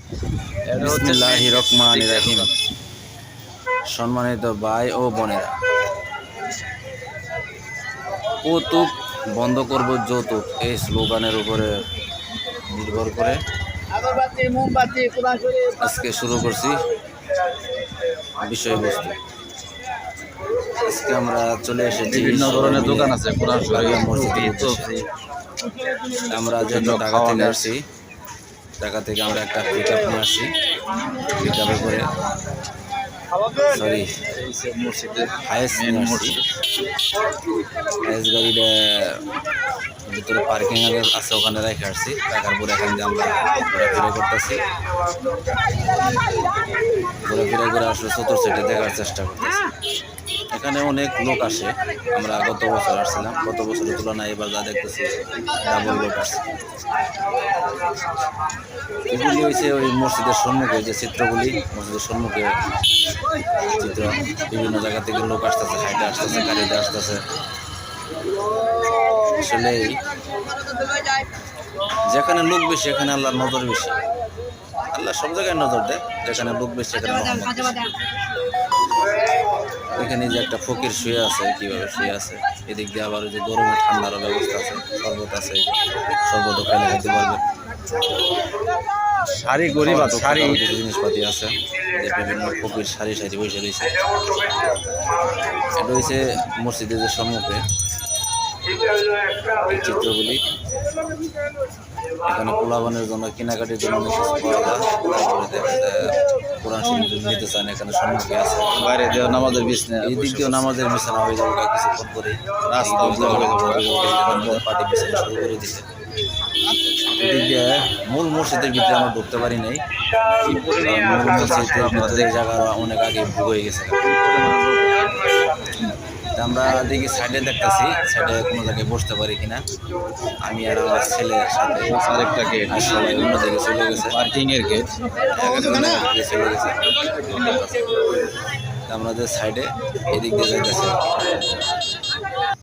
বিসমিল্লাহির রহমানির রহিম। সম্মানিত ভাই ও বোনেরা, কৌতুক বন্ধ করব যৌতুক এই স্লোগানের উপরে নির্ভর করে আজকে শুরু করছি বিষয়বস্তু। আজকে আমরা চলে এসেছি, বিভিন্ন ধরনের দোকান আছে কোরআন শরীফ মসজিদের উদ্দেশ্যে। আমরা যেহেতু ঢাকা থেকে আসছি, ঢাকা থেকে আমরা একটা পিক আপ নিয়ে আসছি। পিক আপে করে মসজিদের হায়েস নিয়ে আসছি। হায়েস গাড়িটা ভিতরে পার্কিং আছে, ওখানে রেখে আসছি। রাখার পরে এখান থেকে আমরা ঘোরাফেরা করতেছি। ঘোরাফেরা করে আসলে চতুর্থ সাইডে দেখার চেষ্টা করতেছি। এখানে অনেক লোক আসে। আমরা গত বছর আসছিলাম, গত বছরের তুলনায় এবার যা দেখতেছি ডাবল লোক আসছে। এগুলি হয়েছে ওই মসজিদের সম্মুখে যে চিত্রগুলি, মসজিদের সম্মুখে চিত্র। বিভিন্ন জায়গা থেকে লোক আসতেছে, হাইটে আসতেছে, গাড়িতে আসতেছে। আসলে যেখানে লোক বেশি এখানে আল্লাহর নজর বেশি। আল্লাহ সব জায়গায় নজর দেয়, যেখানে লোক বেশি সেখানে রহমত বেশি। এখানে যে একটা ফকির শুয়ে আছে, কিভাবে শুয়ে আছে। এদিক দিয়ে আবার যে গরমে ঠান্ডারও ব্যবস্থা আছে, শরবত আছে, শরবতও খেলে খেতে পারবে। শাড়ি গরিব আছে, শাড়ি জিনিসপাতি আছে, যে বিভিন্ন ফকির সারি সারি বসে রয়েছে। এটা হয়েছে মসজিদের যে সম্মুখে চিত্রগুলি। এখানে পোলাবানের জন্য কেনাকাটির জন্য অনেক কিছু পাওয়া যায়। তারপরে দেখা যায় কোরআন শরীফ নিতে চান, এখানে সম্মুখে আছে। বাইরে দিয়ে নামাজের বিছনা, এই দিক দিয়েও নামাজের বিছানা হয়ে যাবে কিছুক্ষণ করে। রাস্তা পার্টি বিছানা শুরু করে দিছে। এদিক দিয়ে মূল মসজিদের ভিতরে আমরা ঢুকতে পারি নাই। মূল মসজিদের ভিতরে জায়গা অনেক আগে বুক হয়ে গেছে। আমরা দেখি সাইডে দেখতেছি, সাইডে কোনো জায়গায় বসতে পারি কিনা। আমি আর আমার ছেলের সাথে আরেকটা গেট, আর সবাই অন্যদিকে চলে গেছে, পার্কিং এর গেট চলে গেছে। আমরা যে সাইডে এদিক দিয়ে যাইতেছি,